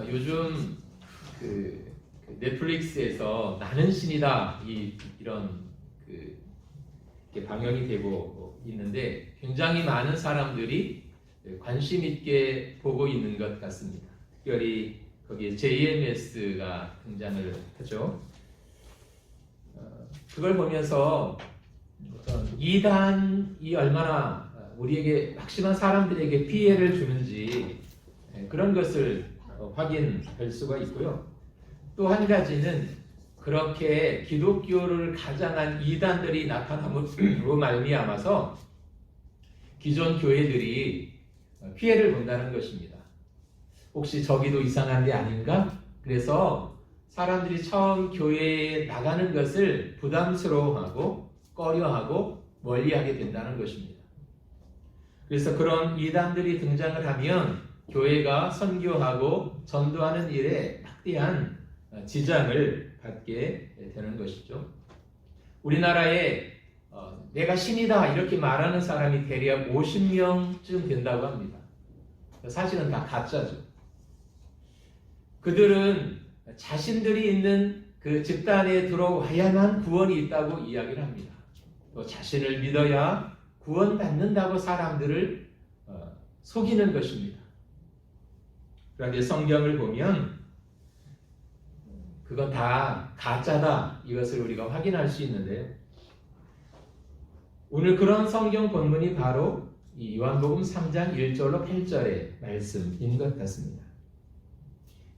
요즘 넷플릭스에서 나는 신이다 이런 방영이 되고 있는데 굉장히 많은 사람들이 관심 있게 보고 있는 것 같습니다. 특별히 거기에 JMS가 등장을 하죠. 그걸 보면서 이단이 얼마나 우리에게 막심한 사람들에게 피해를 주는지 그런 것을 확인할 수가 있고요. 또 한 가지는 그렇게 기독교를 가장한 이단들이 나타남으로 말미암아서 기존 교회들이 피해를 본다는 것입니다. 혹시 저기도 이상한 데 아닌가? 그래서 사람들이 처음 교회에 나가는 것을 부담스러워하고 꺼려하고 멀리하게 된다는 것입니다. 그래서 그런 이단들이 등장을 하면 교회가 선교하고 전도하는 일에 막대한 지장을 받게 되는 것이죠. 우리나라에 내가 신이다 이렇게 말하는 사람이 대략 50명쯤 된다고 합니다. 사실은 다 가짜죠. 그들은 자신들이 있는 그 집단에 들어와야만 구원이 있다고 이야기를 합니다. 또 자신을 믿어야 구원받는다고 사람들을 속이는 것입니다. 그런데 성경을 보면 그건 다 가짜다 이것을 우리가 확인할 수 있는데요. 오늘 그런 성경 본문이 바로 이 요한복음 3장 1절로 8절의 말씀인 것 같습니다.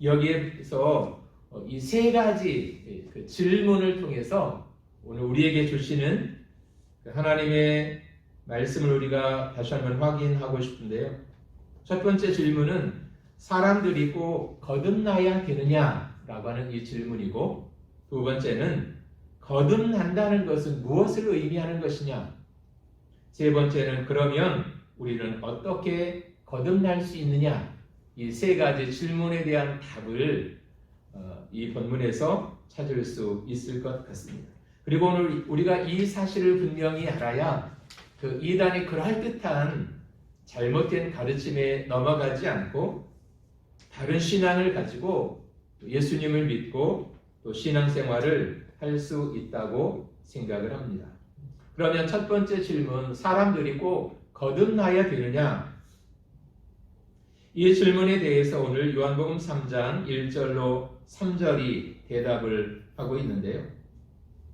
여기에서 이 세 가지 질문을 통해서 오늘 우리에게 주시는 하나님의 말씀을 우리가 다시 한번 확인하고 싶은데요. 첫 번째 질문은 사람들이 꼭 거듭나야 되느냐라고 하는 이 질문이고, 두 번째는 거듭난다는 것은 무엇을 의미하는 것이냐, 세 번째는 그러면 우리는 어떻게 거듭날 수 있느냐, 이 세 가지 질문에 대한 답을 이 본문에서 찾을 수 있을 것 같습니다. 그리고 오늘 우리가 이 사실을 분명히 알아야 그 이단의 그럴듯한 잘못된 가르침에 넘어가지 않고 다른 신앙을 가지고 예수님을 믿고 또 신앙생활을 할 수 있다고 생각을 합니다. 그러면 첫 번째 질문, 사람들이 꼭 거듭나야 되느냐? 이 질문에 대해서 오늘 요한복음 3장 1절로 3절이 대답을 하고 있는데요.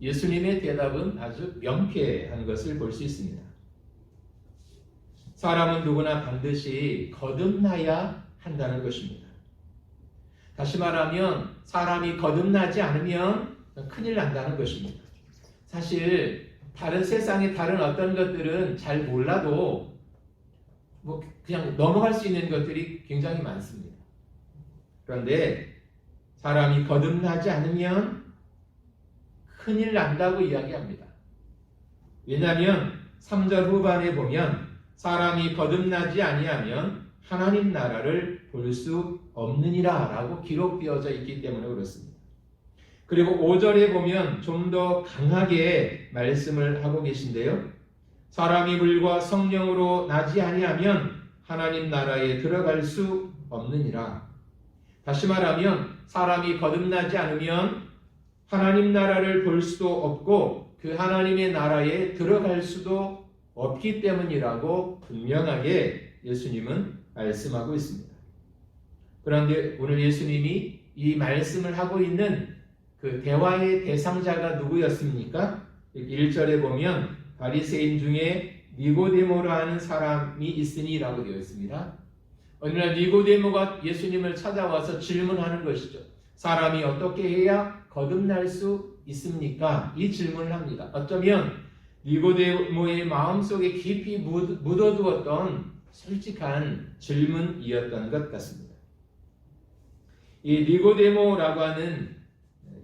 예수님의 대답은 아주 명쾌한 것을 볼 수 있습니다. 사람은 누구나 반드시 거듭나야 한다는 것입니다. 다시 말하면 사람이 거듭나지 않으면 큰일 난다는 것입니다. 사실 다른 세상의 다른 어떤 것들은 잘 몰라도 그냥 넘어갈 수 있는 것들이 굉장히 많습니다. 그런데 사람이 거듭나지 않으면 큰일 난다고 이야기합니다. 왜냐하면 3절 후반에 보면 사람이 거듭나지 아니하면 하나님 나라를 볼 수 없느니라 라고 기록되어져 있기 때문에 그렇습니다. 그리고 5절에 보면 좀 더 강하게 말씀을 하고 계신데요. 사람이 물과 성령으로 나지 아니하면 하나님 나라에 들어갈 수 없느니라. 다시 말하면 사람이 거듭나지 않으면 하나님 나라를 볼 수도 없고 그 하나님의 나라에 들어갈 수도 없기 때문이라고 분명하게 예수님은 말씀하고 있습니다. 그런데 오늘 예수님이 이 말씀을 하고 있는 그 대화의 대상자가 누구였습니까? 1절에 보면 바리새인 중에 니고데모라 하는 사람이 있으니라고 되어 있습니다. 어느 날 니고데모가 예수님을 찾아와서 질문하는 것이죠. 사람이 어떻게 해야 거듭날 수 있습니까? 이 질문을 합니다. 어쩌면 니고데모의 마음속에 깊이 묻어두었던 솔직한 질문이었던 것 같습니다. 이 니고데모라고 하는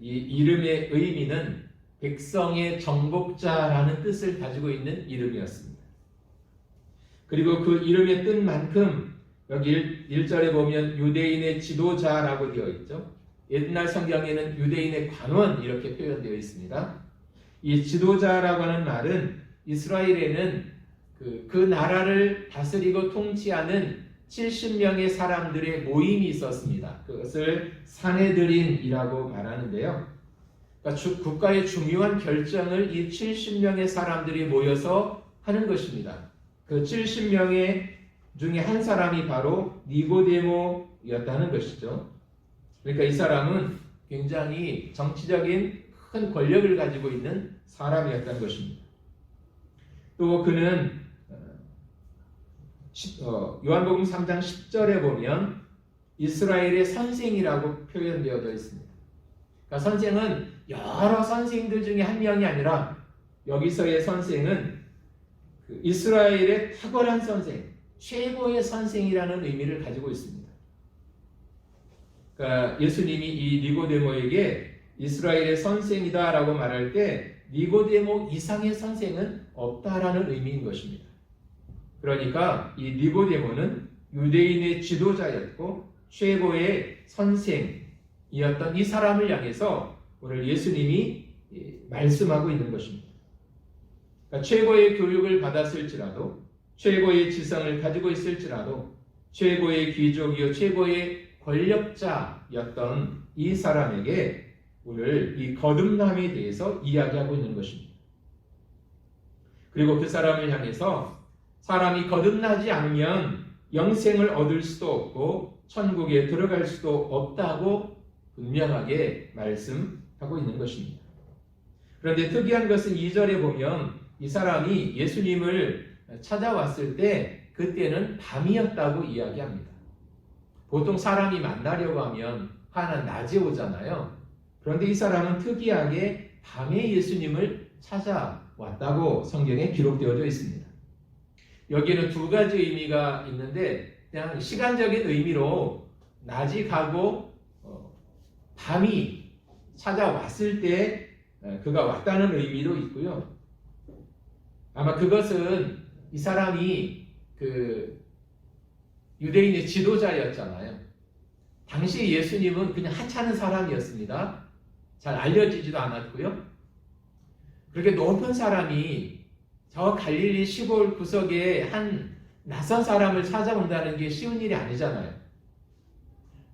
이 이름의 의미는 백성의 정복자라는 뜻을 가지고 있는 이름이었습니다. 그리고 그 이름의 뜻만큼 여기 1절에 보면 유대인의 지도자라고 되어 있죠. 옛날 성경에는 유대인의 관원 이렇게 표현되어 있습니다. 이 지도자라고 하는 말은 이스라엘에는 그 나라를 다스리고 통치하는 70명의 사람들의 모임이 있었습니다. 그것을 산헤드린이라고 말하는데요. 그러니까 국가의 중요한 결정을 이 70명의 사람들이 모여서 하는 것입니다. 그 70명의 중에 한 사람이 바로 니고데모였다는 것이죠. 그러니까 이 사람은 굉장히 정치적인 큰 권력을 가지고 있는 사람이었다는 것입니다. 또 그는 요한복음 3장 10절에 보면 이스라엘의 선생이라고 표현되어져 있습니다. 그러니까 선생은 여러 선생들 중에 한 명이 아니라 여기서의 선생은 그 이스라엘의 탁월한 선생, 최고의 선생이라는 의미를 가지고 있습니다. 그러니까 예수님이 이 니고데모에게 이스라엘의 선생이다라고 말할 때 니고데모 이상의 선생은 없다라는 의미인 것입니다. 그러니까 이 니고데모는 유대인의 지도자였고 최고의 선생이었던 이 사람을 향해서 오늘 예수님이 말씀하고 있는 것입니다. 그러니까 최고의 교육을 받았을지라도 최고의 지성을 가지고 있을지라도 최고의 귀족이요 최고의 권력자였던 이 사람에게 오늘 이 거듭남에 대해서 이야기하고 있는 것입니다. 그리고 그 사람을 향해서 사람이 거듭나지 않으면 영생을 얻을 수도 없고 천국에 들어갈 수도 없다고 분명하게 말씀하고 있는 것입니다. 그런데 특이한 것은 2절에 보면 이 사람이 예수님을 찾아왔을 때 그때는 밤이었다고 이야기합니다. 보통 사람이 만나려고 하면 하나 낮에 오잖아요. 그런데 이 사람은 특이하게 밤에 예수님을 찾아왔다고 성경에 기록되어져 있습니다. 여기에는 두 가지 의미가 있는데 그냥 시간적인 의미로 낮이 가고 밤이 찾아왔을 때 그가 왔다는 의미도 있고요. 아마 그것은 이 사람이 그 유대인의 지도자였잖아요. 당시 예수님은 그냥 하찮은 사람이었습니다. 잘 알려지지도 않았고요. 그렇게 높은 사람이 저 갈릴리 시골 구석에 한 낯선 사람을 찾아온다는 게 쉬운 일이 아니잖아요.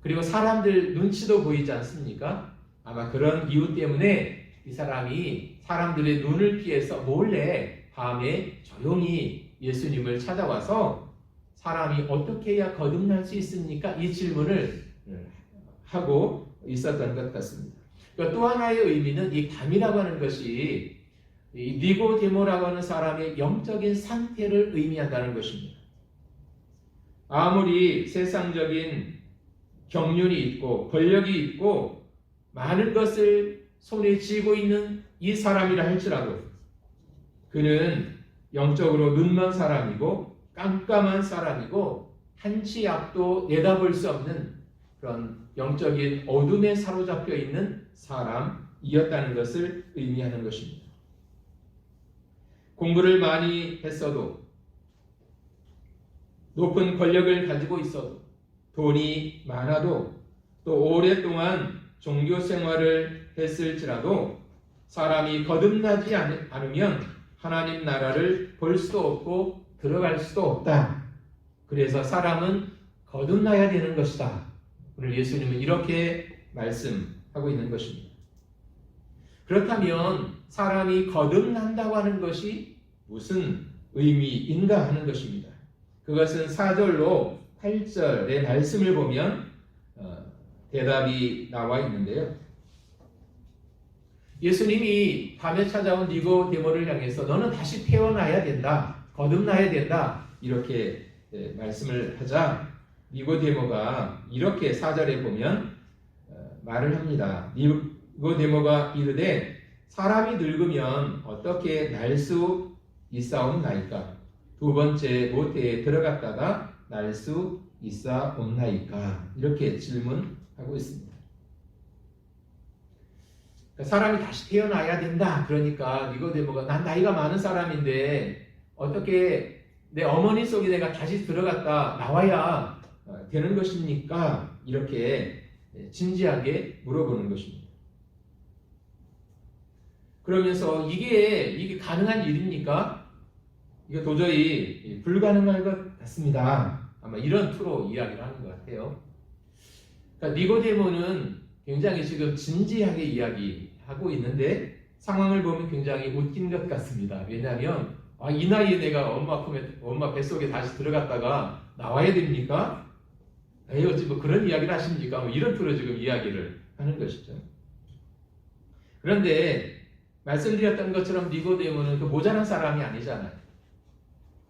그리고 사람들 눈치도 보이지 않습니까? 아마 그런 이유 때문에 이 사람이 사람들의 눈을 피해서 몰래 밤에 조용히 예수님을 찾아와서 사람이 어떻게 해야 거듭날 수 있습니까? 이 질문을 하고 있었던 것 같습니다. 또 하나의 의미는 이 밤이라고 하는 것이 이 니고데모라고 하는 사람의 영적인 상태를 의미한다는 것입니다. 아무리 세상적인 경륜이 있고 권력이 있고 많은 것을 손에 쥐고 있는 이 사람이라 할지라도 그는 영적으로 눈먼 사람이고 깜깜한 사람이고 한치 앞도 내다볼 수 없는 그런 영적인 어둠에 사로잡혀 있는 사람이었다는 것을 의미하는 것입니다. 공부를 많이 했어도 높은 권력을 가지고 있어도 돈이 많아도 또 오랫동안 종교 생활을 했을지라도 사람이 거듭나지 않으면 하나님 나라를 볼 수도 없고 들어갈 수도 없다. 그래서 사람은 거듭나야 되는 것이다. 오늘 예수님은 이렇게 말씀하고 있는 것입니다. 그렇다면 사람이 거듭난다고 하는 것이 무슨 의미인가 하는 것입니다. 그것은 4절로 8절의 말씀을 보면 대답이 나와 있는데요. 예수님이 밤에 찾아온 니고데모를 향해서 너는 다시 태어나야 된다. 거듭나야 된다. 이렇게 말씀을 하자 니고데모가 이렇게 4절에 보면 말을 합니다. 니고데모가 이르되 사람이 늙으면 어떻게 날 수 있사옵나이까? 두 번째 모태에 들어갔다가 날 수 있사옵나이까? 이렇게 질문하고 있습니다. 사람이 다시 태어나야 된다. 그러니까 니고데모가 난 나이가 많은 사람인데 어떻게 내 어머니 속에 내가 다시 들어갔다 나와야 되는 것입니까? 이렇게 진지하게 물어보는 것입니다. 그러면서 이게 가능한 일입니까? 이게 도저히 불가능할 것 같습니다. 아마 이런 투로 이야기를 하는 것 같아요. 그러니까 니고데모는 굉장히 지금 진지하게 이야기하고 있는데 상황을 보면 굉장히 웃긴 것 같습니다. 왜냐하면 이 나이에 내가 엄마 뱃속에 다시 들어갔다가 나와야 됩니까? 어찌 뭐 그런 이야기를 하십니까? 뭐 이런 투로 지금 이야기를 하는 것이죠. 그런데 말씀드렸던 것처럼 니고데모는 그 모자란 사람이 아니잖아요.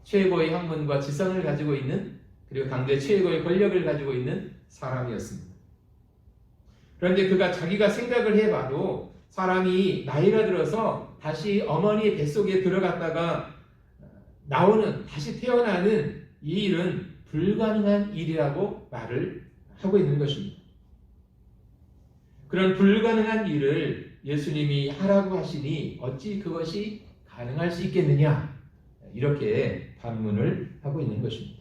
최고의 학문과 지성을 가지고 있는, 그리고 당대 최고의 권력을 가지고 있는 사람이었습니다. 그런데 그가 자기가 생각을 해봐도 사람이 나이가 들어서 다시 어머니의 뱃속에 들어갔다가 다시 태어나는 이 일은 불가능한 일이라고 말을 하고 있는 것입니다. 그런 불가능한 일을 예수님이 하라고 하시니 어찌 그것이 가능할 수 있겠느냐, 이렇게 반문을 하고 있는 것입니다.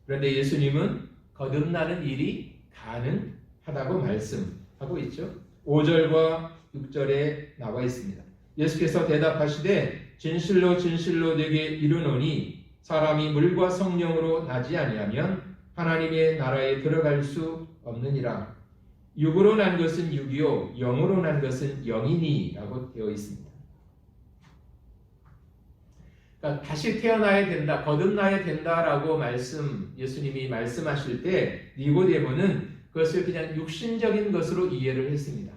그런데 예수님은 거듭나는 일이 가능하다고 말씀하고 있죠. 5절과 6절에 나와 있습니다. 예수께서 대답하시되 진실로 진실로 내게 이르노니 사람이 물과 성령으로 나지 아니하면 하나님의 나라에 들어갈 수 없느니라. 육으로 난 것은 육이요 영으로 난 것은 영이니 라고 되어 있습니다. 그러니까 다시 태어나야 된다, 거듭나야 된다라고 예수님이 말씀하실 때 니고데모는 그것을 그냥 육신적인 것으로 이해를 했습니다.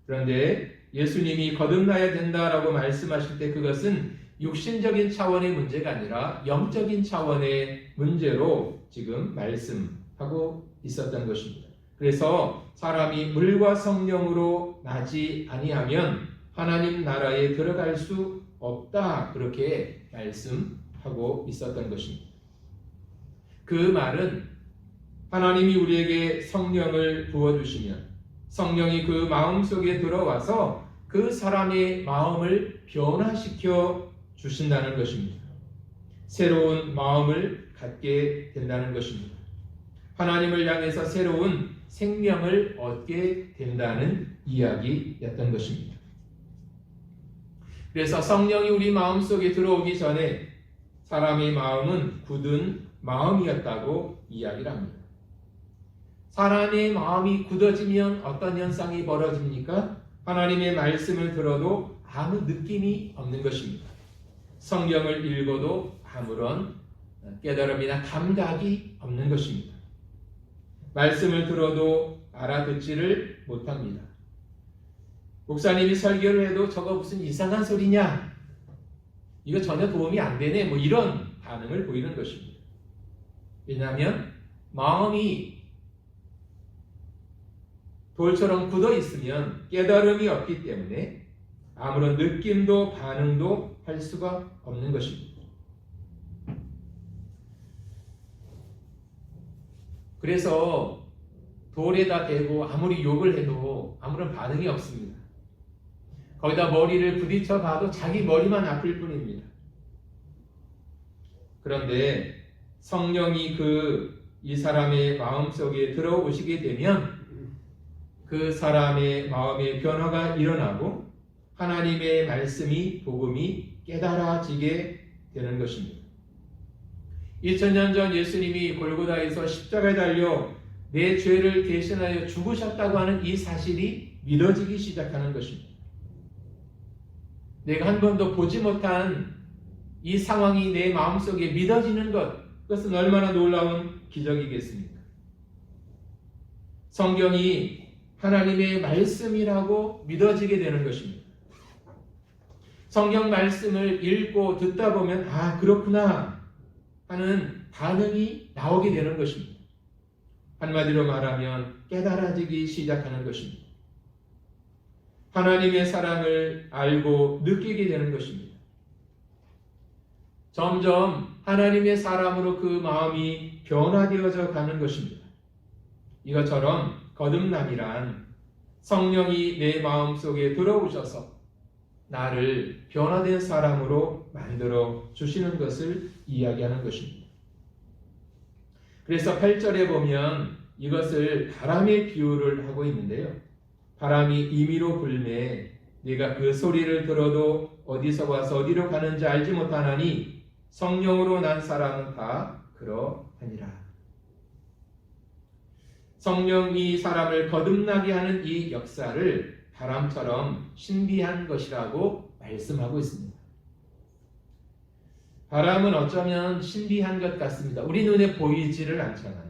그런데 예수님이 거듭나야 된다라고 말씀하실 때 그것은 육신적인 차원의 문제가 아니라 영적인 차원의 문제로 지금 말씀하고 있었던 것입니다. 그래서 사람이 물과 성령으로 나지 아니하면 하나님 나라에 들어갈 수 없다, 그렇게 말씀하고 있었던 것입니다. 그 말은 하나님이 우리에게 성령을 부어주시면 성령이 그 마음속에 들어와서 그 사람의 마음을 변화시켜 주신다는 것입니다. 새로운 마음을 갖게 된다는 것입니다. 하나님을 향해서 새로운 생명을 얻게 된다는 이야기였던 것입니다. 그래서 성령이 우리 마음속에 들어오기 전에 사람의 마음은 굳은 마음이었다고 이야기를 합니다. 사람의 마음이 굳어지면 어떤 현상이 벌어집니까? 하나님의 말씀을 들어도 아무 느낌이 없는 것입니다. 성경을 읽어도 아무런 깨달음이나 감각이 없는 것입니다. 말씀을 들어도 알아듣지를 못합니다. 목사님이 설교를 해도 저거 무슨 이상한 소리냐? 이거 전혀 도움이 안 되네. 뭐 이런 반응을 보이는 것입니다. 왜냐하면 마음이 돌처럼 굳어 있으면 깨달음이 없기 때문에 아무런 느낌도 반응도 할 수가 없는 것입니다. 그래서 돌에다 대고 아무리 욕을 해도 아무런 반응이 없습니다. 거기다 머리를 부딪혀 봐도 자기 머리만 아플 뿐입니다. 그런데 성령이 이 사람의 마음속에 들어오시게 되면 그 사람의 마음의 변화가 일어나고 하나님의 말씀이, 복음이 깨달아지게 되는 것입니다. 2000년 전 예수님이 골고다에서 십자가에 달려 내 죄를 대신하여 죽으셨다고 하는 이 사실이 믿어지기 시작하는 것입니다. 내가 한 번도 보지 못한 이 상황이 내 마음속에 믿어지는 것, 그것은 얼마나 놀라운 기적이겠습니까? 성경이 하나님의 말씀이라고 믿어지게 되는 것입니다. 성경 말씀을 읽고 듣다 보면 그렇구나 하는 반응이 나오게 되는 것입니다. 한마디로 말하면 깨달아지기 시작하는 것입니다. 하나님의 사랑을 알고 느끼게 되는 것입니다. 점점 하나님의 사람으로 그 마음이 변화되어져 가는 것입니다. 이것처럼 거듭남이란 성령이 내 마음속에 들어오셔서 나를 변화된 사람으로 만들어 주시는 것을 이야기하는 것입니다. 그래서 8절에 보면 이것을 바람의 비유를 하고 있는데요. 바람이 임의로 불매 네가 그 소리를 들어도 어디서 와서 어디로 가는지 알지 못하나니 성령으로 난 사람은 다 그러하니라. 성령이 사람을 거듭나게 하는 이 역사를 바람처럼 신비한 것이라고 말씀하고 있습니다. 바람은 어쩌면 신비한 것 같습니다. 우리 눈에 보이지를 않잖아요.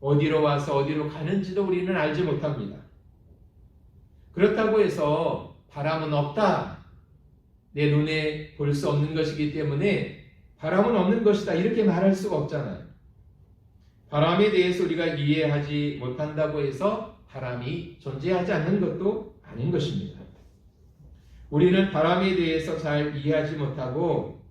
어디로 와서 어디로 가는지도 우리는 알지 못합니다. 그렇다고 해서 바람은 없다, 내 눈에 볼 수 없는 것이기 때문에 바람은 없는 것이다, 이렇게 말할 수가 없잖아요. 바람에 대해서 우리가 이해하지 못한다고 해서 바람이 존재하지 않는 것도 아닌 것입니다. 우리는 바람에 대해서 잘 이해하지 못하고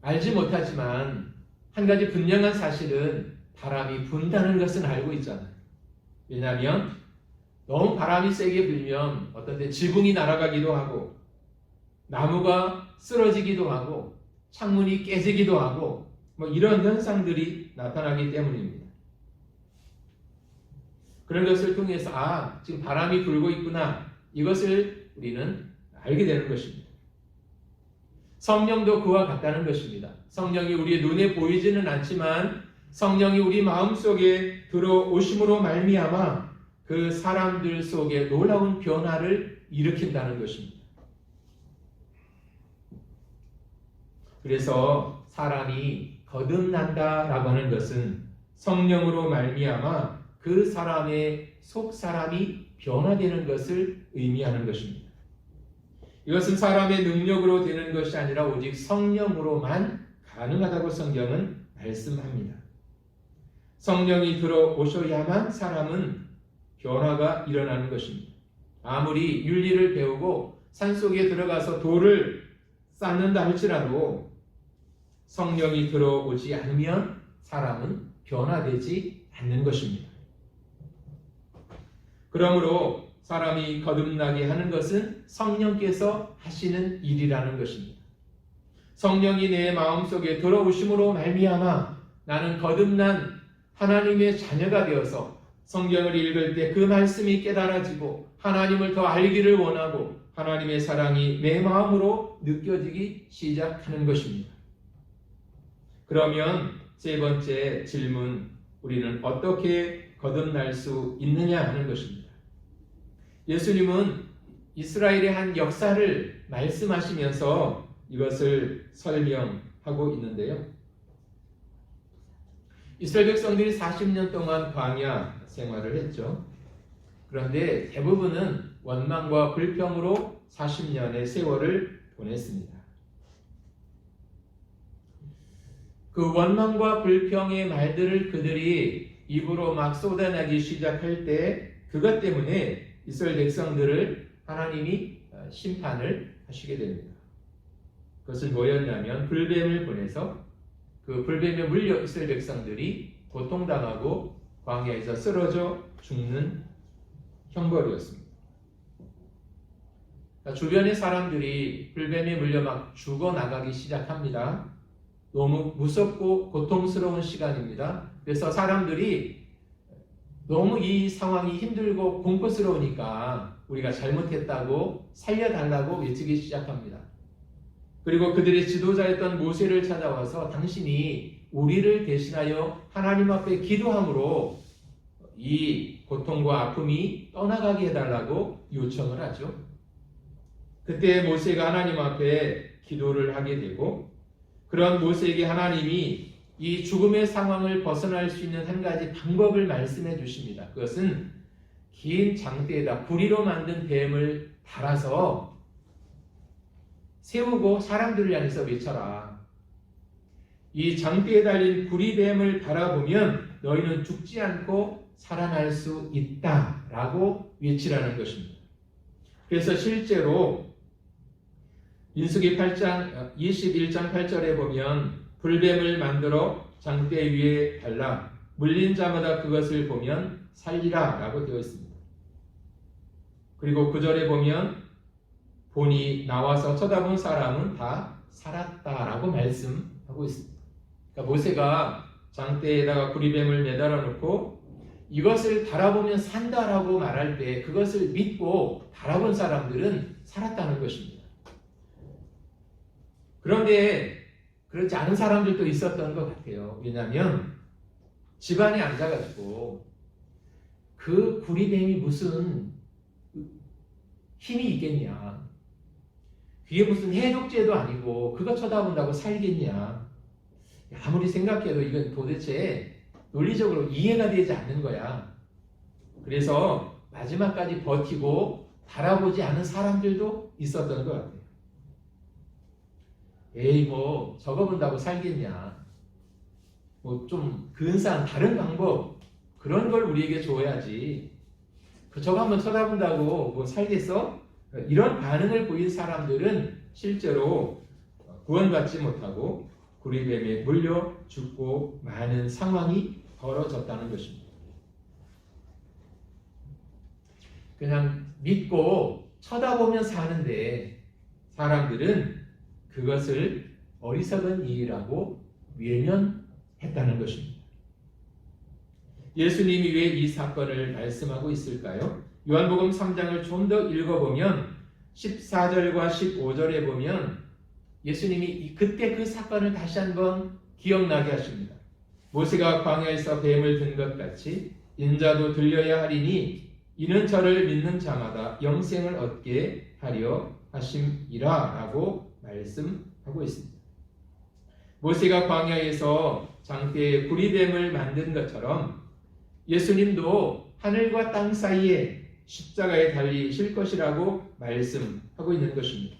알지 못하지만 한 가지 분명한 사실은 바람이 분다는 것은 알고 있잖아요. 왜냐하면 너무 바람이 세게 불면 어떤 때 지붕이 날아가기도 하고 나무가 쓰러지기도 하고 창문이 깨지기도 하고 이런 현상들이 나타나기 때문입니다. 그런 것을 통해서 지금 바람이 불고 있구나, 이것을 우리는 알게 되는 것입니다. 성령도 그와 같다는 것입니다. 성령이 우리의 눈에 보이지는 않지만 성령이 우리 마음속에 들어오심으로 말미암아 그 사람들 속에 놀라운 변화를 일으킨다는 것입니다. 그래서 사람이 거듭난다라고 하는 것은 성령으로 말미암아 그 사람의 속 사람이 변화되는 것을 의미하는 것입니다. 이것은 사람의 능력으로 되는 것이 아니라 오직 성령으로만 가능하다고 성경은 말씀합니다. 성령이 들어오셔야만 사람은 변화가 일어나는 것입니다. 아무리 윤리를 배우고 산속에 들어가서 돌을 쌓는다 할지라도 성령이 들어오지 않으면 사람은 변화되지 않는 것입니다. 그러므로 사람이 거듭나게 하는 것은 성령께서 하시는 일이라는 것입니다. 성령이 내 마음속에 들어오심으로 말미암아 나는 거듭난 하나님의 자녀가 되어서 성경을 읽을 때 그 말씀이 깨달아지고 하나님을 더 알기를 원하고 하나님의 사랑이 내 마음으로 느껴지기 시작하는 것입니다. 그러면 세 번째 질문, 우리는 어떻게 거듭날 수 있느냐 하는 것입니다. 예수님은 이스라엘의 한 역사를 말씀하시면서 이것을 설명하고 있는데요. 이스라엘 백성들이 40년 동안 광야 생활을 했죠. 그런데 대부분은 원망과 불평으로 40년의 세월을 보냈습니다. 그 원망과 불평의 말들을 그들이 입으로 막 쏟아내기 시작할 때 그것 때문에 이스라엘 백성들을 하나님이 심판을 하시게 됩니다. 그것은 뭐였냐면 불뱀을 보내서 그 불뱀에 물려 이스라엘 백성들이 고통당하고 광야에서 쓰러져 죽는 형벌이었습니다. 주변의 사람들이 불뱀에 물려 막 죽어나가기 시작합니다. 너무 무섭고 고통스러운 시간입니다. 그래서 사람들이 너무 이 상황이 힘들고 공포스러우니까 우리가 잘못했다고 살려달라고 외치기 시작합니다. 그리고 그들의 지도자였던 모세를 찾아와서 당신이 우리를 대신하여 하나님 앞에 기도함으로 이 고통과 아픔이 떠나가게 해달라고 요청을 하죠. 그때 모세가 하나님 앞에 기도를 하게 되고 그런 모세에게 하나님이 이 죽음의 상황을 벗어날 수 있는 한 가지 방법을 말씀해 주십니다. 그것은 긴 장대에다 구리로 만든 뱀을 달아서 세우고 사람들을 향해서 외쳐라. 이 장대에 달린 구리뱀을 바라보면 너희는 죽지 않고 살아날 수 있다라고 외치라는 것입니다. 그래서 실제로 민수기 8장 21장 8절에 보면 불뱀을 만들어 장대 위에 달라 물린 자마다 그것을 보면 살리라 라고 되어 있습니다. 그리고 9절에 보면 본이 나와서 쳐다본 사람은 다 살았다라고 말씀하고 있습니다. 그러니까 모세가 장대에다가 구리뱀을 매달아 놓고 이것을 바라보면 산다라고 말할 때 그것을 믿고 바라본 사람들은 살았다는 것입니다. 그런데 그렇지 않은 사람들도 있었던 것 같아요. 왜냐하면 집안에 앉아가지고 그 구리뱀이 무슨 힘이 있겠냐. 그게 무슨 해독제도 아니고 그거 쳐다본다고 살겠냐. 아무리 생각해도 이건 도대체 논리적으로 이해가 되지 않는 거야. 그래서 마지막까지 버티고 바라보지 않은 사람들도 있었던 것 같아요. 에이 뭐 저거 본다고 살겠냐. 뭐 좀 근사한 다른 방법 그런 걸 우리에게 줘야지. 저거 한번 쳐다본다고 뭐 살겠어? 이런 반응을 보인 사람들은 실제로 구원받지 못하고 구리뱀에 물려 죽고 많은 상황이 벌어졌다는 것입니다. 그냥 믿고 쳐다보면 사는데 사람들은 그것을 어리석은 일이라고 외면했다는 것입니다. 예수님이 왜 이 사건을 말씀하고 있을까요? 요한복음 3장을 좀 더 읽어보면 14절과 15절에 보면 예수님이 그때 그 사건을 다시 한번 기억나게 하십니다. 모세가 광야에서 뱀을 든 것 같이 인자도 들려야 하리니 이는 저를 믿는 자마다 영생을 얻게 하려 하심이라 라고 말씀하고 있습니다. 모세가 광야에서 장대에 구리뱀을 만든 것처럼 예수님도 하늘과 땅 사이에 십자가에 달리실 것이라고 말씀하고 있는 것입니다.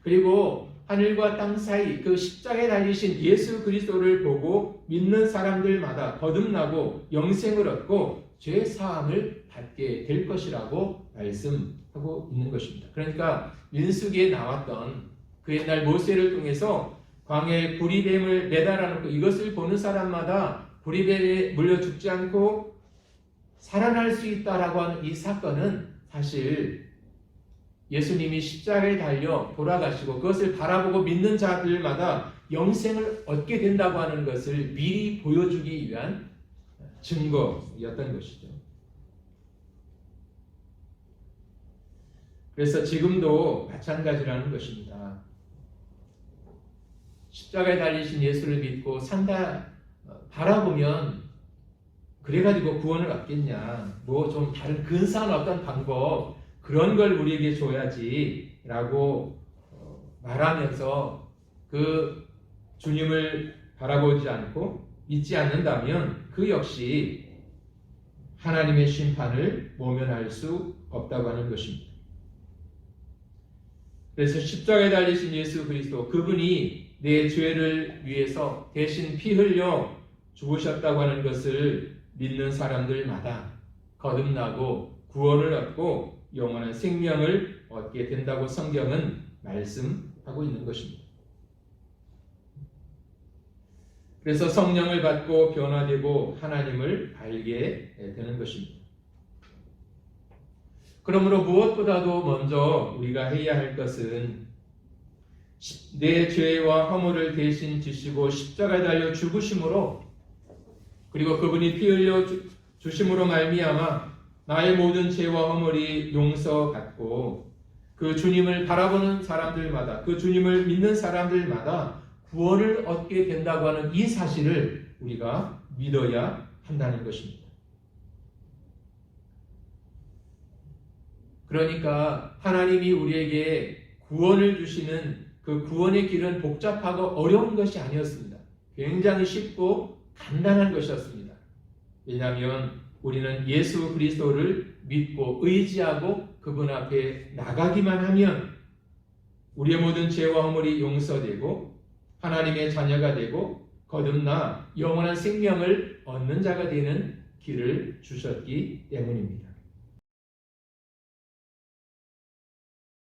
그리고 하늘과 땅 사이 그 십자가에 달리신 예수 그리스도를 보고 믿는 사람들마다 거듭나고 영생을 얻고 죄 사함을 받게 될 것이라고 말씀하고 있는 것입니다. 그러니까 민수기에 나왔던 그 옛날 모세를 통해서 광야에 구리뱀을 매달아 놓고 이것을 보는 사람마다 구리뱀에 물려 죽지 않고 살아날 수 있다라고 하는 이 사건은 사실 예수님이 십자가에 달려 돌아가시고 그것을 바라보고 믿는 자들마다 영생을 얻게 된다고 하는 것을 미리 보여주기 위한 증거였던 것이죠. 그래서 지금도 마찬가지라는 것입니다. 십자가에 달리신 예수를 믿고 산다 바라보면 그래가지고 구원을 얻겠냐. 뭐 좀 다른 근사한 어떤 방법 그런 걸 우리에게 줘야지 라고 말하면서 그 주님을 바라보지 않고 믿지 않는다면 그 역시 하나님의 심판을 모면할 수 없다고 하는 것입니다. 그래서 십자가에 달리신 예수 그리스도 그분이 내 죄를 위해서 대신 피 흘려 죽으셨다고 하는 것을 믿는 사람들마다 거듭나고 구원을 얻고 영원한 생명을 얻게 된다고 성경은 말씀하고 있는 것입니다. 그래서 성령을 받고 변화되고 하나님을 알게 되는 것입니다. 그러므로 무엇보다도 먼저 우리가 해야 할 것은 내 죄와 허물을 대신 지시고 십자가에 달려 죽으심으로 그리고 그분이 피 흘려 주심으로 말미암아 나의 모든 죄와 허물이 용서받고 그 주님을 바라보는 사람들마다 그 주님을 믿는 사람들마다 구원을 얻게 된다고 하는 이 사실을 우리가 믿어야 한다는 것입니다. 그러니까 하나님이 우리에게 구원을 주시는 그 구원의 길은 복잡하고 어려운 것이 아니었습니다. 굉장히 쉽고 간단한 것이었습니다. 왜냐하면 우리는 예수 그리스도를 믿고 의지하고 그분 앞에 나가기만 하면 우리의 모든 죄와 허물이 용서되고 하나님의 자녀가 되고 거듭나 영원한 생명을 얻는 자가 되는 길을 주셨기 때문입니다.